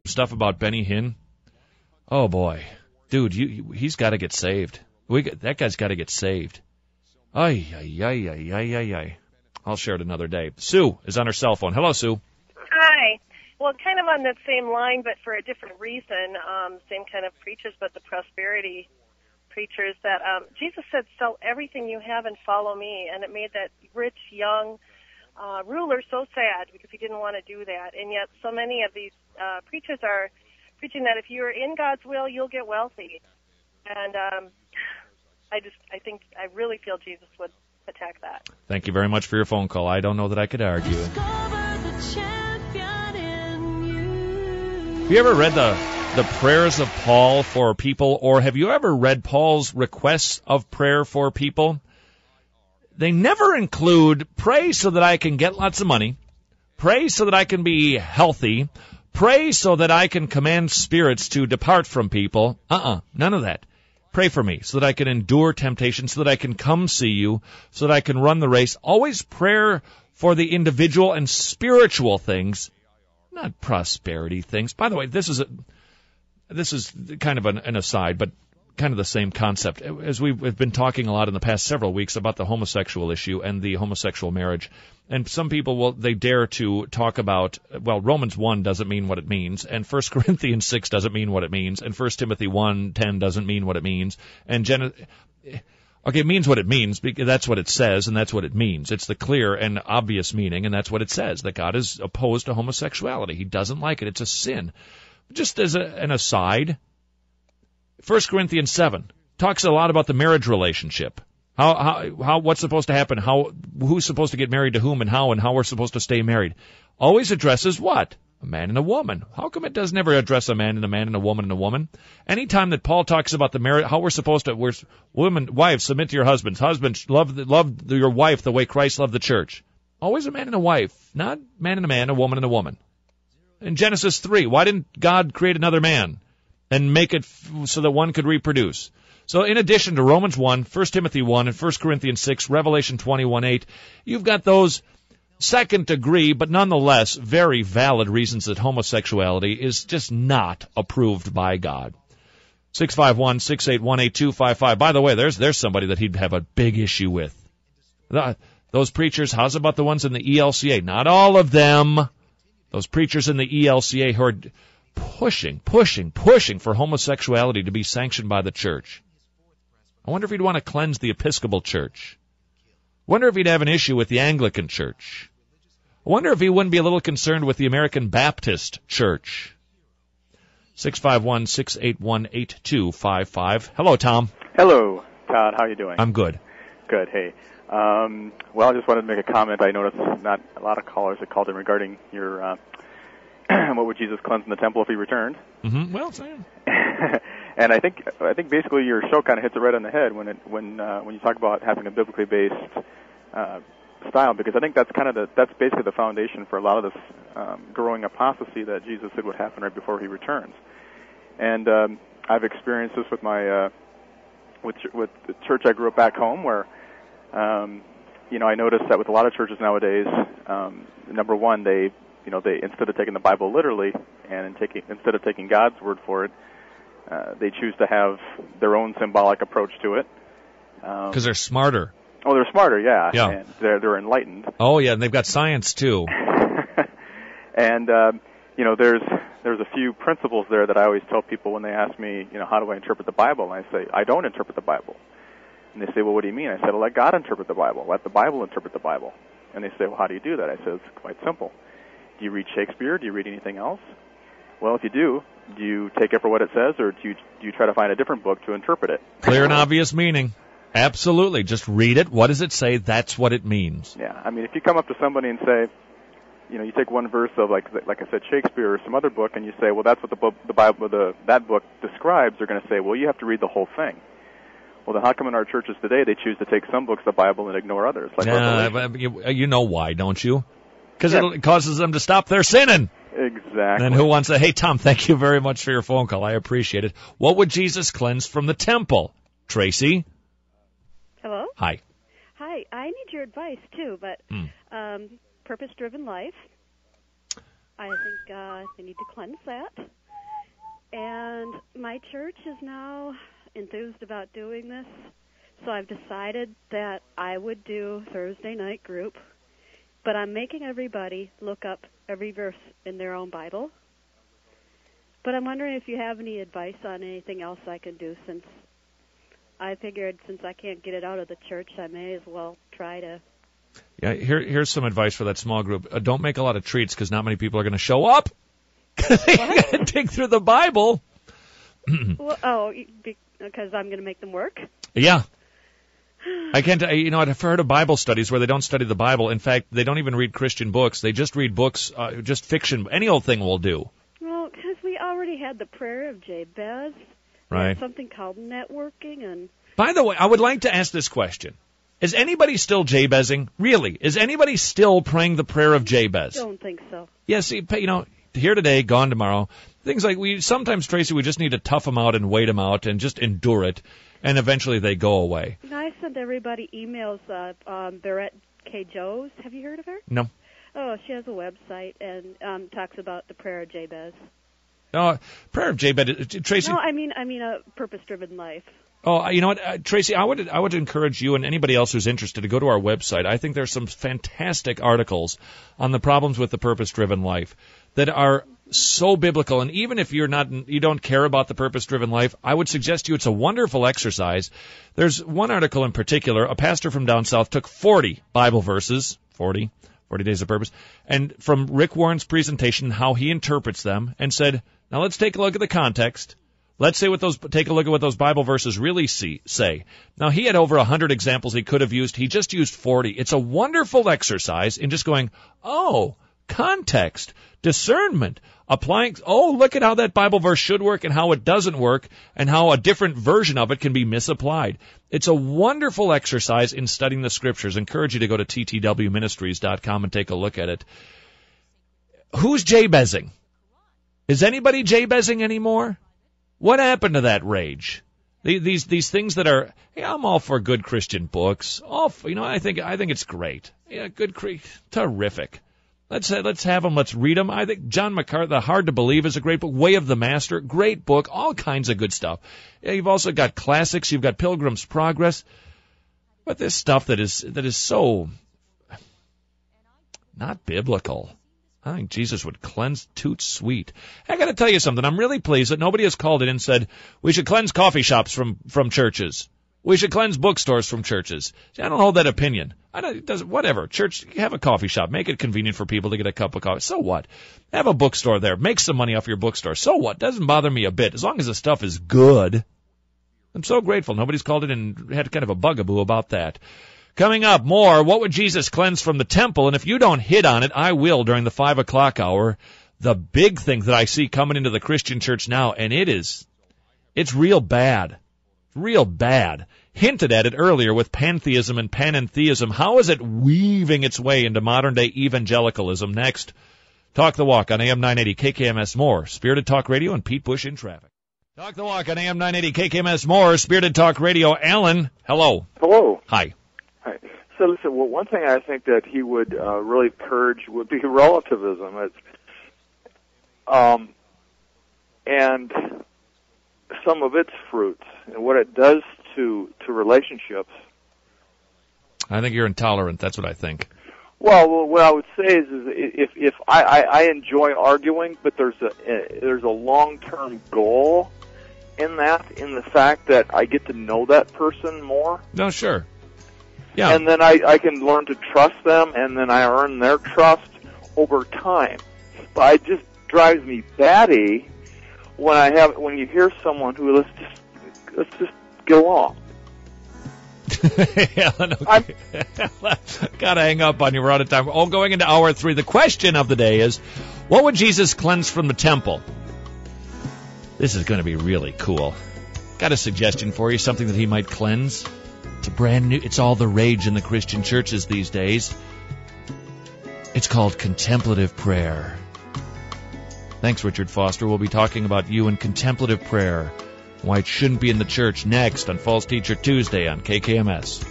stuff about Benny Hinn. Oh boy, dude, he's got to get saved. That guy's got to get saved. Ay, ay, ay, ay, ay, ay, ay. I'll share it another day. Sue is on her cell phone. Hello, Sue. Hi. Well, kind of on that same line, but for a different reason. Same kind of preachers, but the prosperity preachers that Jesus said, "Sell everything you have and follow me," and it made that rich young ruler so sad because he didn't want to do that. And yet, so many of these preachers are preaching that if you're in God's will, you'll get wealthy. And I really feel Jesus would attack that. Thank you very much for your phone call. I don't know that I could argue. Have you ever read the prayers of Paul for people, or have you ever read Paul's requests of prayer for people? They never include, pray so that I can get lots of money, pray so that I can be healthy, pray so that I can command spirits to depart from people. None of that. Pray for me so that I can endure temptation, so that I can come see you, so that I can run the race. Always prayer for the individual and spiritual things, not prosperity things. By the way, this is kind of an aside, but kind of the same concept. As we've been talking a lot in the past several weeks about the homosexual issue and the homosexual marriage. And some people, they dare to talk about, well, Romans 1 doesn't mean what it means, and 1 Corinthians 6 doesn't mean what it means, and 1 Timothy 1:10 doesn't mean what it means, and it means what it means, because that's what it says, and that's what it means. It's the clear and obvious meaning, and that's what it says, that God is opposed to homosexuality. He doesn't like it. It's a sin. Just as an aside, 1 Corinthians 7 talks a lot about the marriage relationship. How what's supposed to happen, who's supposed to get married to whom, and how we're supposed to stay married. Always addresses what? A man and a woman. How come it doesn't ever address a man and a woman and a woman? Anytime that Paul talks about the marriage, how we're supposed to, wives, submit to your husbands. Husbands, love your wife the way Christ loved the church. Always a man and a wife, not man and a man, a woman and a woman. In Genesis 3, why didn't God create another man and make it so that one could reproduce? So in addition to Romans 1, 1 Timothy 1, and 1 Corinthians 6, Revelation 21:8, you've got those second degree, but nonetheless very valid reasons that homosexuality is just not approved by God. 651-681-8255. By the way, there's somebody that he'd have a big issue with. Those preachers, how's about the ones in the ELCA? Not all of them. Those preachers in the ELCA who are pushing for homosexuality to be sanctioned by the church. I wonder if he'd want to cleanse the Episcopal Church. I wonder if he'd have an issue with the Anglican Church. I wonder if he wouldn't be a little concerned with the American Baptist Church. 651-681-8255. Hello, Tom. Hello, Todd. How you doing? I'm good. Good. Hey. Well, I just wanted to make a comment. I noticed not a lot of callers had called in regarding your what would Jesus cleanse in the temple if he returned? Mm-hmm. Well, same. And I think basically your show kind of hits it right on the head when you talk about having a biblically based style, because I think that's basically the foundation for a lot of this growing apostasy that Jesus said would happen right before he returns. And I've experienced this with my with the church I grew up back home, where I noticed that with a lot of churches nowadays, number one, they instead of taking the Bible literally and instead of taking God's word for it, they choose to have their own symbolic approach to it. Because they're smarter. Oh, they're smarter, yeah. Yeah. And they're enlightened. Oh, yeah, and they've got science, too. And, there's a few principles there that I always tell people when they ask me, how do I interpret the Bible? And I say, I don't interpret the Bible. And they say, well, what do you mean? I said, well, let God interpret the Bible. Let the Bible interpret the Bible. And they say, well, how do you do that? I said, it's quite simple. Do you read Shakespeare? Do you read anything else? Well, if you do you take it for what it says, or do you try to find a different book to interpret it? Clear and obvious meaning. Absolutely. Just read it. What does it say? That's what it means. Yeah. I mean, if you come up to somebody and say, you take one verse of, like I said, Shakespeare or some other book, and you say, well, that's what the Bible, that book describes, they're going to say, well, you have to read the whole thing. Well, then how come in our churches today they choose to take some books of the Bible and ignore others? Like you know why, don't you? Because it causes them to stop their sinning. Exactly. And who wants to, hey, Tom, thank you very much for your phone call. I appreciate it. What would Jesus cleanse from the temple? Tracy? Hello? Hi. Hi. I need your advice, too, but purpose-driven life. I think they need to cleanse that. And my church is now enthused about doing this, so I've decided that I would do Thursday night group, but I'm making everybody look up every verse in their own Bible. But I'm wondering if you have any advice on anything else I can do, since I figured since I can't get it out of the church, I may as well try to. Yeah, here's some advice for that small group. Don't make a lot of treats, because not many people are going to show up. Dig through the Bible. Well, because I'm going to make them work? Yeah. I can't, I've heard of Bible studies where they don't study the Bible. In fact, they don't even read Christian books. They just read books, just fiction. Any old thing will do. Well, because we already had the prayer of Jabez. Right. Something called networking. And by the way, I would like to ask this question. Is anybody still Jabezing? Really? Is anybody still praying the prayer of Jabez? I don't think so. Yes, here today, gone tomorrow. Things like sometimes, Tracy, we just need to tough them out and wait them out and just endure it, and eventually they go away. I sent everybody emails. Barrett K. Joes. Have you heard of her? No. Oh, she has a website and talks about the prayer of Jabez. Oh, prayer of Jabez, Tracy. No, I mean a purpose-driven life. Oh, you know what, Tracy, I would encourage you and anybody else who's interested to go to our website. I think there's some fantastic articles on the problems with the purpose-driven life that are so biblical. And even if you don't care about the purpose-driven life, I would suggest to you it's a wonderful exercise. There's one article in particular. A pastor from down south took 40 Bible verses, 40 Days of Purpose, and from Rick Warren's presentation, how he interprets them, and said, now let's take a look at the context. Let's take a look at what those Bible verses really say. Now, he had over 100 examples he could have used. He just used 40. It's a wonderful exercise in just going, context, discernment, applying, look at how that Bible verse should work and how it doesn't work and how a different version of it can be misapplied. It's a wonderful exercise in studying the Scriptures. I encourage you to go to ttwministries.com and take a look at it. Who's Jabezing? Is anybody Jabezing anymore? What happened to that rage? These things that are, I'm all for good Christian books. I think it's great. Yeah, terrific. Let's have them. Let's read them. I think John MacArthur, The Hard to Believe, is a great book. Way of the Master, great book. All kinds of good stuff. Yeah, you've also got classics. You've got Pilgrim's Progress. But this stuff that is so not biblical. I think Jesus would cleanse toot sweet. I got to tell you something. I'm really pleased that nobody has called in and said, we should cleanse coffee shops from churches. We should cleanse bookstores from churches. See, I don't hold that opinion. Whatever. Church, have a coffee shop. Make it convenient for people to get a cup of coffee. So what? Have a bookstore there. Make some money off your bookstore. So what? Doesn't bother me a bit. As long as the stuff is good. I'm so grateful. Nobody's called in and had kind of a bugaboo about that. Coming up, more, what would Jesus cleanse from the temple? And if you don't hit on it, I will during the 5 o'clock hour. The big thing that I see coming into the Christian church now, and it's real bad. Real bad. Hinted at it earlier with pantheism and panentheism. How is it weaving its way into modern-day evangelicalism? Next, Talk the Walk on AM 980 KKMS. More Spirited Talk Radio and Pete Bush in traffic. Talk the Walk on AM 980 KKMS. More Spirited Talk Radio. Alan, hello. Hello. Hi. Hi. So listen, one thing I think that he would really purge would be relativism. And some of its fruits and what it does to relationships. I think you're intolerant. That's what I think. Well, what I would say is if I enjoy arguing, but there's a long-term goal in the fact that I get to know that person more. No, sure. Yeah. And then I can learn to trust them, and then I earn their trust over time. But it just drives me batty when you hear someone who let's just get along. Okay. Gotta hang up on you. We're out of time. Going into hour 3. The question of the day is, what would Jesus cleanse from the temple? This is going to be really cool. Got a suggestion for you, something that he might cleanse. It's brand new. It's all the rage in the Christian churches these days. It's called contemplative prayer. Thanks, Richard Foster. We'll be talking about you and contemplative prayer. Why it shouldn't be in the church next on False Teacher Tuesday on KKMS.